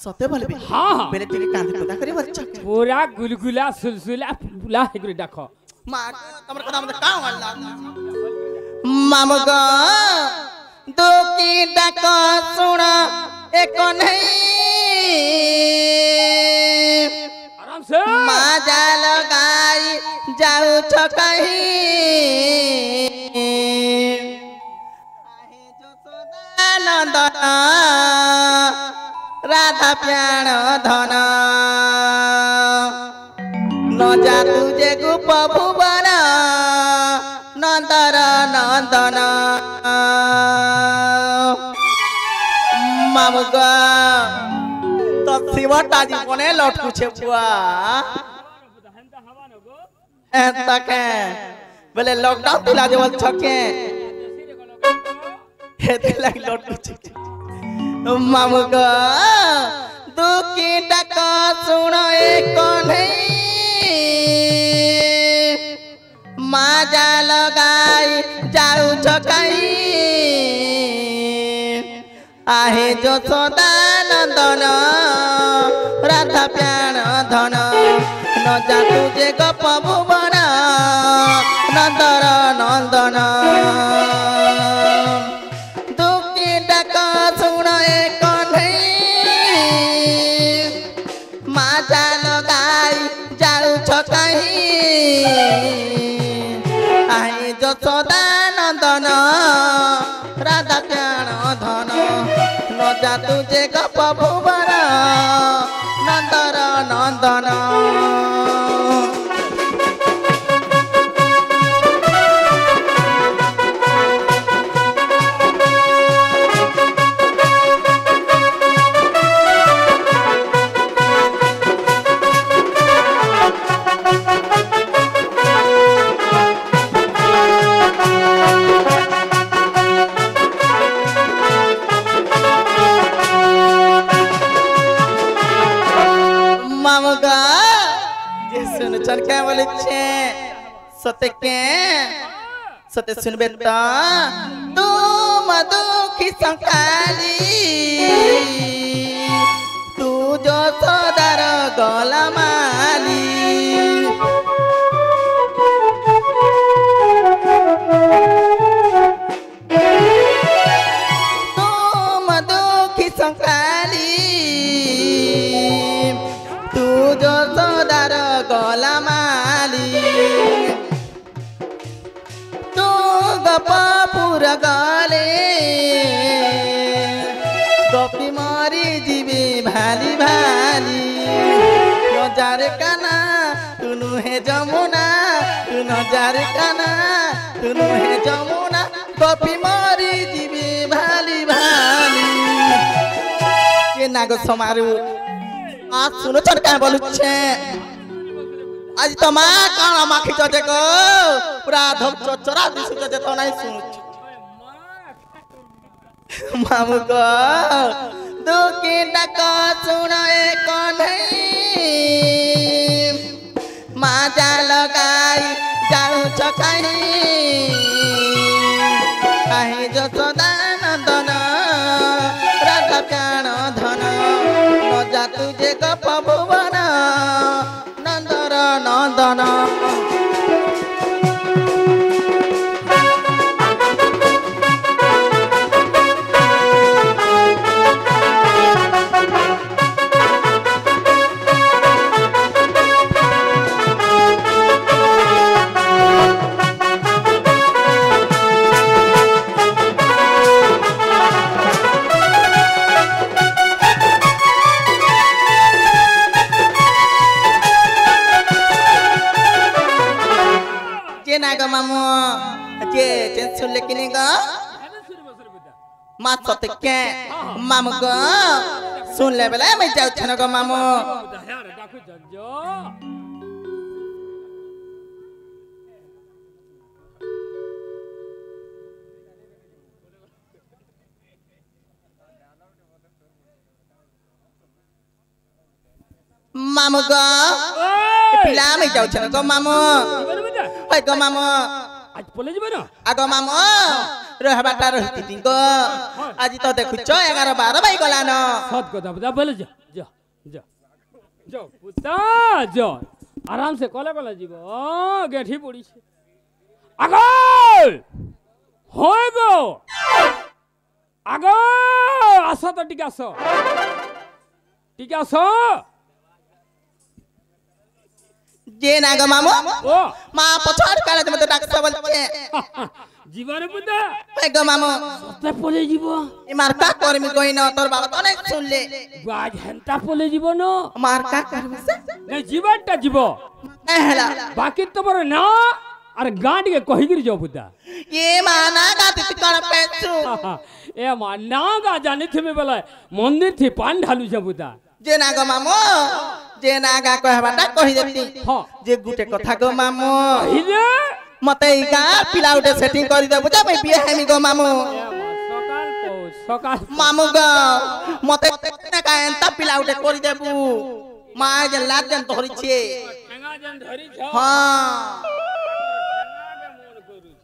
सते बोलबे हां हां बेले टिके कांदे पता करी बच्चा पूरा गुलगुला सुलसुला फुला हेगुरी देखो मां तमर कदम मत का वाला मामगा दो की डाक सुन एक नहीं आराम से माजा लगाई जाऊ छ कहीं नंदन राधा प्याण धन न जा तुझे गुप भुवन नंदर नंदन मामगा तो शिवटा जीवने लटकू छे बुआ तके बोले लॉकडाउन दिला देवल छके हेते लाग लटकू छे मामगा दुखी डाक सुन एक नहीं माजा लगाई जाऊ छ कहीं आहे जो सदा नंदन राधा प्याण धन न जा तुझे गप भुवन नंदर नंदन दुखी डाक सुन एक नहीं माजा लगाई जाऊ छ कहीं आहे जो सदा नंदन राधा प्याण धन न जा तुझे गप भुवन नंदर नंदन मामगा जे सुन चन के बोले छे सते के सते सुनबे त तू मधुखी संकाली तू जो सदार गलमाली तू मधुखी संकाली तू जो सदार गलमाली तू गपापुर गले गपी मरी जीवी भाली भाली नजार काना तू नुहे जमुना तू नजार काना तू नुहे जमुना गपी मरी जीवी भाली भाली के नागो समारू आज सुनो चल क्या बोलू छे आज तो माँ काना माखी चोचे को पूरा धप चोचरा दिसु चोचे तो नहीं सुनु मामू को दुखी डाक सुन एक नहीं माजा लगाई जाऊ छ कहीं कहीं जो सदा नंदन राधा प्याण धन न जा तुझे गप भुवन नंदर नंदन नागा मामू जे सुन लेकिन माँ सते के मामू को सुन ले बेला मैं जाऊ छन को मामू मामू को पिला मैं जाऊ छन को मामू ओय को मामू आज पले जबे ना आगो मामू रहबाटा रहिति तिंको आज तो देखु छ 11 12 बाई गला न सत কথা বলে যা जा जा जा पुता जा आराम से कले कले जीव गेठी पड़ी छे आगो होय गो आगो आसो तो टिके आसो जे नाग मामू ओ मा पछाड़ काले तुम तो डाक्टर बोलछे जीवन पुता ए गो मामू सते पले जीव ई मार का करमी कोई न तोर बाबा तो नहीं सुनले बाज हेंता पले जीव न मार का करमी से नहीं जीवनटा जीव एहला बाकी तमर ना अरे गांड के कहि गिर जाओ पुता ये माना का तित कर पेछु ए मा नागा जानी थी में बोला मंदिर थी पान ढालू छ पुता जे नाग मामू जे नागा कहबाटा कहि देती हां जे गुटे कथा गो मामू इले मते ई का पिलाउटे सेटिंग करि दे बुझा मैं बिया हेमी गो मामू सकाल मामू गो मते ना का एंता पिलाउटे करि देबू मा जे लाज जन धरि छे ठेंगा जन धरी छ हां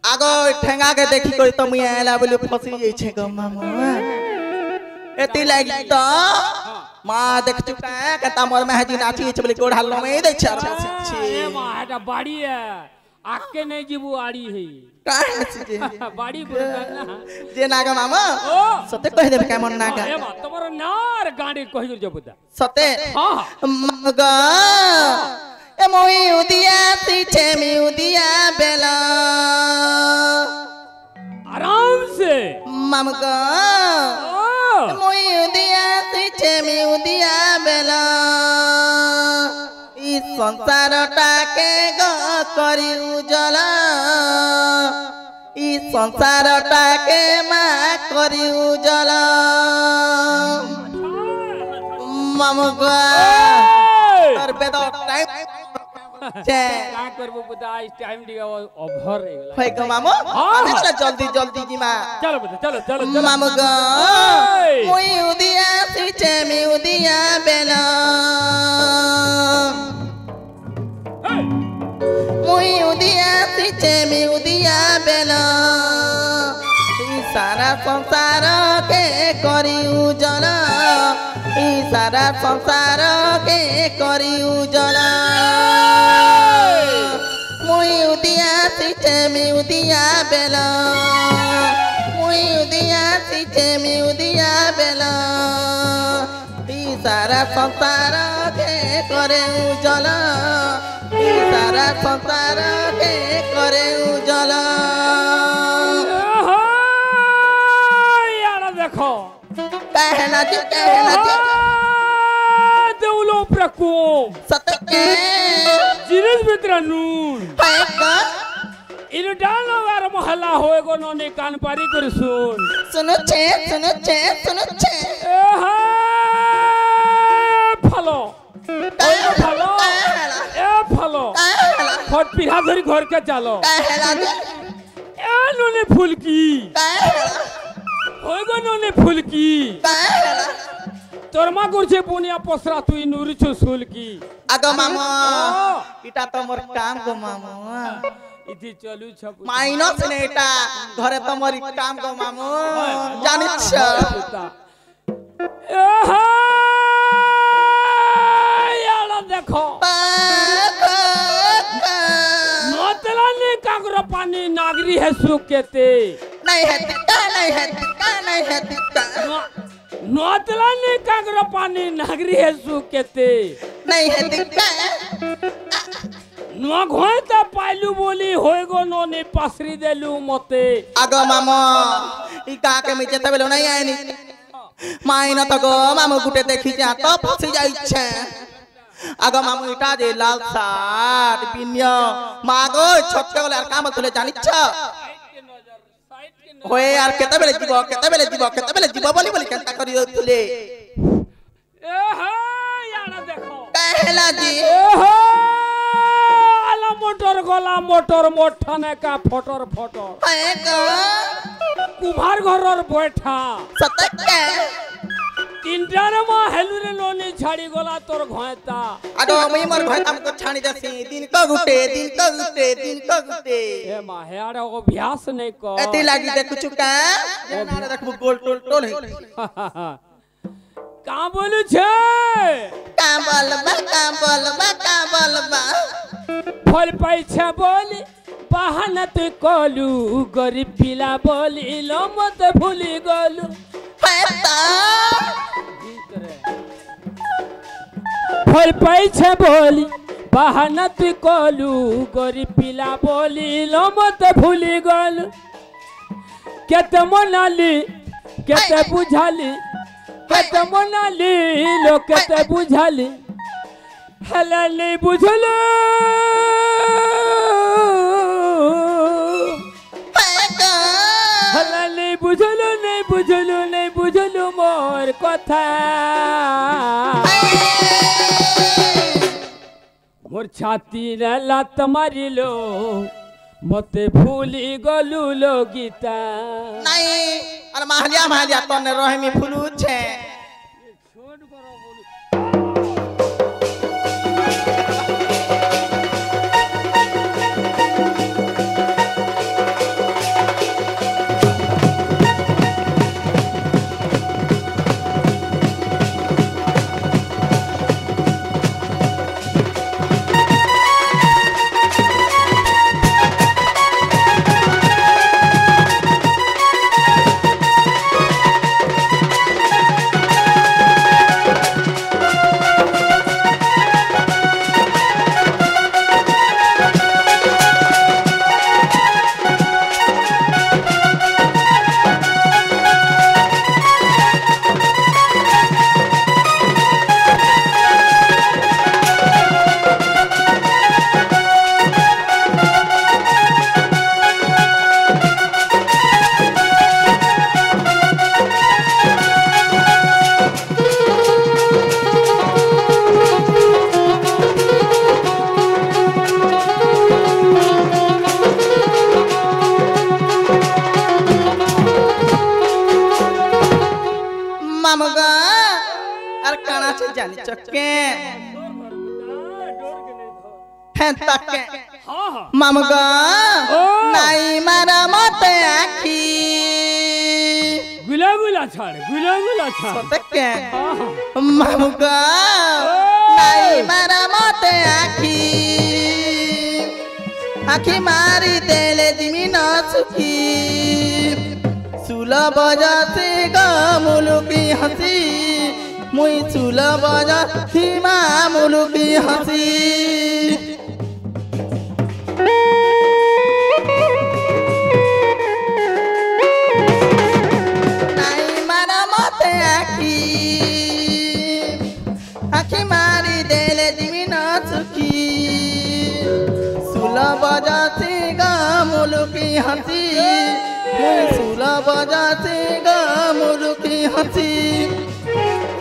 आगो ठेंगा के देखी कोई तो मुई आला बोले फसी जाई छे गो मामू एती लागी तो मां देख चुका है के तमर महजी नाची छे बोले गोड़ हल्लो में दे छे ए मा एटा बाड़ी है आके नहीं जीबू आड़ी है काहे से बाड़ी बुरना जे नागा मामा ओ सते कहि देबे केमन नागा ए मा तमर नार गांडी कहि गिर जाओ पुता सते हां मगा ए मोई उदिया पीछे मी उदिया बेला आराम से ममगा ओ मोई उदिया पीछे मी उदिया बेला ई संसारटा के ग करी उजला ई संसारटा के मा करी उजला ममगा तर बेदो टाइम छे का करबो पुता इस टाइम दिगा ओभर रे गेला होय ग मामो अरे चला जल्दी जल्दी की मां चलो पुता चलो चलो चलो मामो ग मुई उदिया पीछे मी उदिया बेला मुई उदिया पीछे मी उदिया बेला ई सारा संसार के करी उजला ई सारा संसार के करी उजला मुई उदिया पीछे मी उदिया बेला मुई उदिया पीछे मी उदिया बेला ई सारा संसार के करे उजला ई सारा संसार के करे उजला यार देखो कहना जी देउलो प्रको सत्य जिरस मित्र नून है का इनु डालो वार मोहल्ला होए गो नोने कान पारी कर सुनो छे ए हा फलो ओ फलो ए फलो फट पिहा धरी घर के चलो कहला ए नोने फुलकी होए गो नोने फुलकी तोर मा गुरछे पुनिया पोसरा तुई नुरी छु सुलकी आगो मामो इटा तो मोर काम गो मामो इति चलू छ माइनस नेटा घरे तो मोर काम गो मामो जानि छ ए हा याला देखो नोतला ने कागरो पानी नागरी है सुकेते नहीं है नोतला ने कागरो पानी नागरी है सुकेते नहीं है नो घोयता पाइलू बोली होय गो नोने पासरी देलू मते आगो मामो ई का के मी जेते बेलो नहीं आइनी माइना तो गो मामो गुटे देखि जा तो फसी जाई छे आगो मामो इटा जे लाल साट पिन्यो मागो छोटे वाला काम तुले जानि छ होए यार केते बेले जीवो बोली केनता करी तुले ए हा याना देखो कहला जी ए हा आला मोटर गला मोटर मोठाने का फोटर है का कुमार घरर बैठा सतक के तीनटार मा हेलुरे लोनी छाड़ी गला तोर घोयता आगो मई मोर भाई हमको छानी दसी दिन को गुटे ए मा हेयार अभ्यास नहीं को एती लागी दे कुछ का ना देखबो गोल टोल है का बोलू छे বলবা ফল পাইছা বলি বাহানা তুই কলু গরিব পিলা বলিল মতে ভুলি গলু ফল পাইছা বলি বাহানা তুই কলু গরিব পিলা বলিল মতে ভুলি গলু কেতে মনালি কেতে বুঝালি কেতে মনালি লো কেতে বুঝালি হেলা নেই বুঝলো হেলা নেই বুঝলো নেই বুঝলো মোর কথা মোর ছাতি লাত মারিল মতে ভুলি গলু লো গীতা নাই আর মাহালিয়া তনে রহিমি ফুলুছে ছোট করো বলি जानी चक्के हैं तक्के मामगा नाई मारा मत आखी गुला गुला छाड़ तक्के मामगा नाई मारा मत आखी आखी मारी देले दिमी न सुखी सुला बजा से मुलुकी हंसी मुई सुला बजा सीमा मुलुकी हंसी नाई मारा मत आखी आखी मारी देले दिमी न सुखी सुला बजा से मुलुकी हंसी सुला बजा से मुलुकी हंसी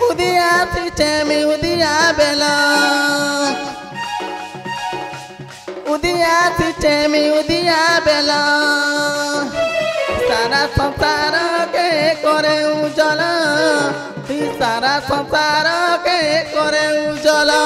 उदिया सिस्टम उदिया बेला उदिया सिस्टम उदिया बेला सारा संसार के करे उजला सारा संसार के करे उजला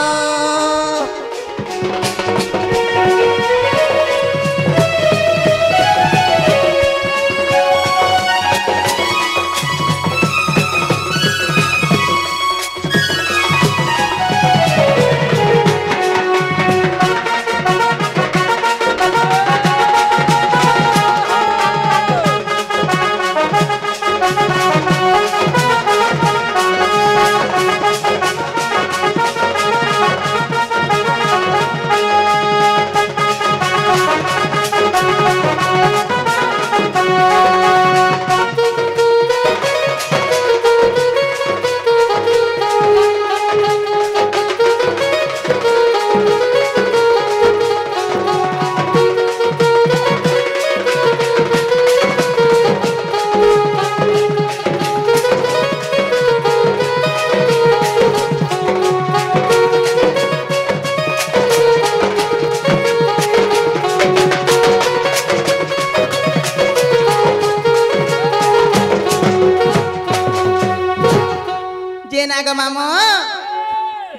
नागा मामा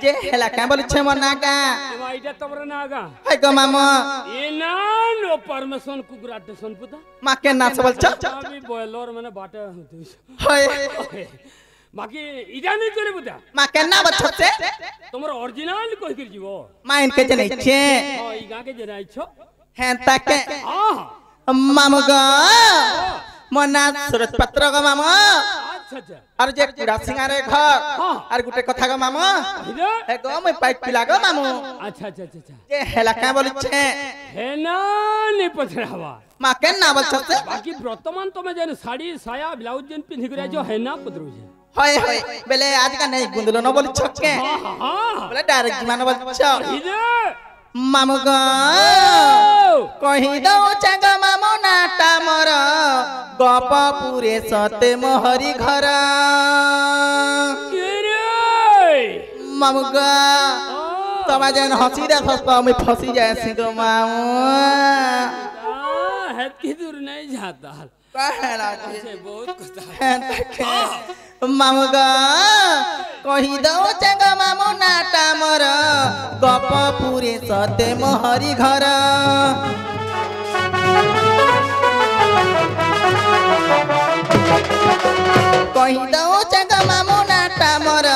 जे हेला क्या बोले छे मन नागा माइटा तमरे नागा हाय गो मामा ए ना नो परमिशन कुकुराटे सनपुता माके ना सबल छ अभी बॉयलर माने बाटे हाय माकी इजा नहीं चले बुता माके ना बछते तमरो অরিজিনাল কই করি যাব মাইন কে জানাইছে ওই গাকে জেনাইছো হ্যাঁ তাকে আহ মামু গো মনা সুরজ পাত্র গো মামু আচ্ছা আচ্ছা আর যে কুড়া সিঙ্গারে ঘর হ্যাঁ। আর গুটে কথা গো মামু হিরে হে গো মই পাইপ পিলা গো মামু আচ্ছা আচ্ছা আচ্ছা আচ্ছা যে হেলা কা বলিছে হে না নে পছরাবা মা কেন না বলছতে বাকি বর্তমান তুমি যেন শাড়ি সায়া ব্লাউজ যেন পিন্ধি করে আছো হে না পদরুছে হয় হয় বেলে আজ কা নাই গুন্দলো ন বলিছ কে হ্যাঁ বলে ডাইরেক্ট মান বলছ হিরে মামু গো কহি দও চাঙ্গ মামু নাটা মোর গপ পুরে সতে মোহরি ঘর মামু গো তোমা যেন হসি দেখছ আমি ফসি যাইছি গো মামু হেতকি দূর নাই যাতা কহেলা সে বহুত কথা মামু গো কহি দও চাঙ্গ মামু নাটা মোর গপ পুরে সতে মোহরি ঘর কহি দও চাঙ্গ মামু নাটা মোর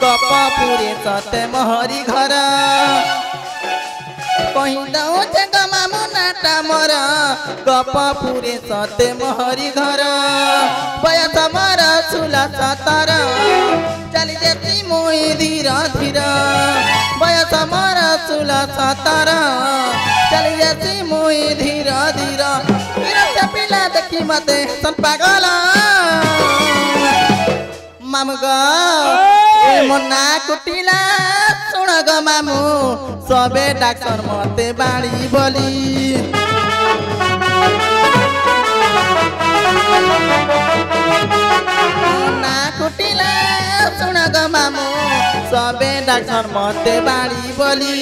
গপ পুরে সতে মোহরি ঘর কহি দও চাঙ্গ মামু নাটা মোর গপ পুরে সতে মোহরি ঘর বয়স মোর 16-17 চালি যেতি মুই ধীর ধীর বয়স মোর 16-17 চালি যেতি মুই ধীর ধীর বিরক্ত পিলা দেখি মতে সন পাগল মামু গো এ মনা কুটিলা শুণ গো মামু সবে ডাক্তার মতে বাড়ি বলি মনা কুটিলা শুণ গো মামু সবে ডাক্তার মতে বাড়ি বলি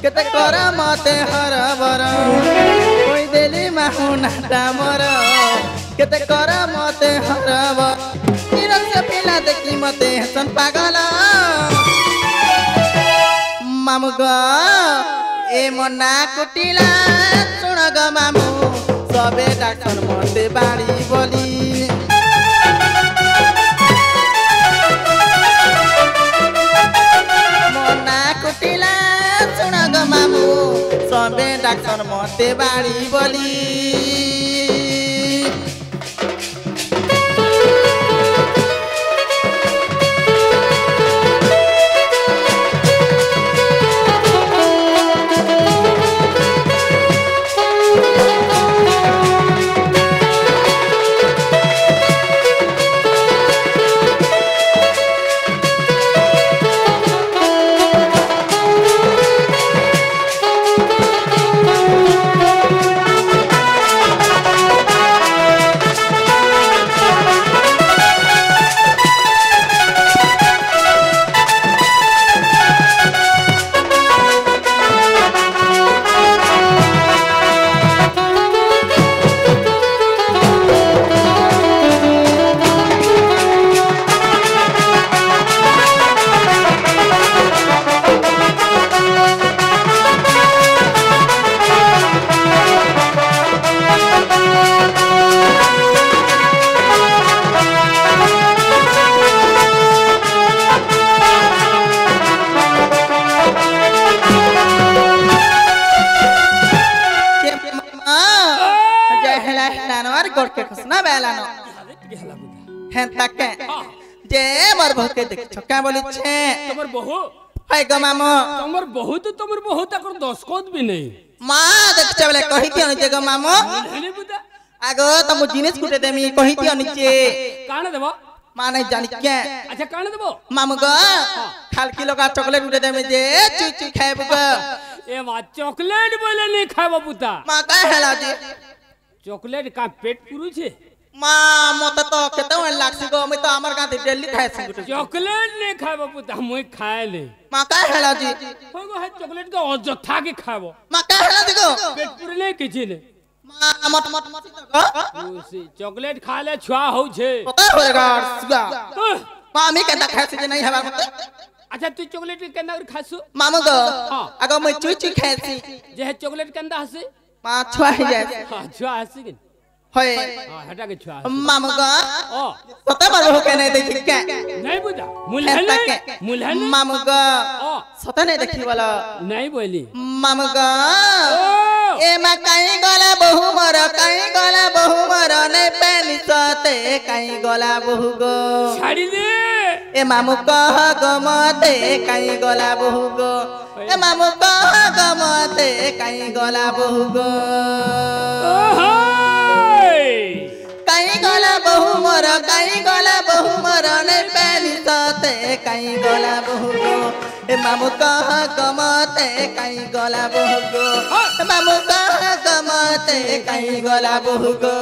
केते कर मते हरबर कोई देली माहुनाटा मोर केते कर मते हरबर निरस पिला देखी मते हसन पागल मामु गो ए मना कुटिला सुन ग मामु सबे डाक्टर मते बाड़ी बोली मना कुटिला सुन ग मामु सबे डाक्टर मते बाड़ी बोली करके खसना बेला न टिके हला बुदा हें ताके जे मोर बहु के देख छक्का बोली छे तमर बहु हाय गो मामो तमर बहु तकर 10 कोद भी नहीं मां देख चले कहि दियो जे गो मामो हेले बुदा आगो तम जिनिस कुटे देमी कहि दियो निचे काने देबो मां नहीं जानी के अच्छा काने देबो मामू गो खाल किलो का चॉकलेट उठे देमे जे चुई चुई खाए बुगा ए मा चॉकलेट बोले नहीं खाबो पुता मां का हेला जी चॉकलेट का पेट पुरु छे मां मत तो केते वन लागसी गो मैं तो हमर गाते डेली खाए सी गुटे चॉकलेट नहीं खाबो पुता मुई खाए ले मां का हेला जी होगो है चॉकलेट का अजथा के खाबो मां का हेला जी गो पेट पुरे नहीं किछि ने मां मत मत मत तो उसी चॉकलेट खा ले छुआ हो छे पता होएगा सुगा मां मी केता खाए सी नहीं हवा मत अच्छा तू चॉकलेट के केंदा खासु मामू गो अगो मैं चुई चुई खाए सी जे है चॉकलेट केंदा हसे मां छुआ ही जाए हां छुआ हसे कि होए हां हटा के छुआ मामू गो ओ पता बार हो के नहीं देखि के नहीं बुझा मुल्हन मामू गो ओ सता नहीं देखी वाला नहीं बोली मामू गो ए मा काई गला बहु मर नहीं पेनी सते काई गला बहु गो छाड़ी दे ए मामू कह गमते काई गला बहु गो ए मामू कह गमते काई गला बहु गो काई गला बहु मर नहीं पेनी सते काई गला बहु गो ए मामू कह गमते काई गला बहु गो ए मामू कह गमते काई गला बहु गो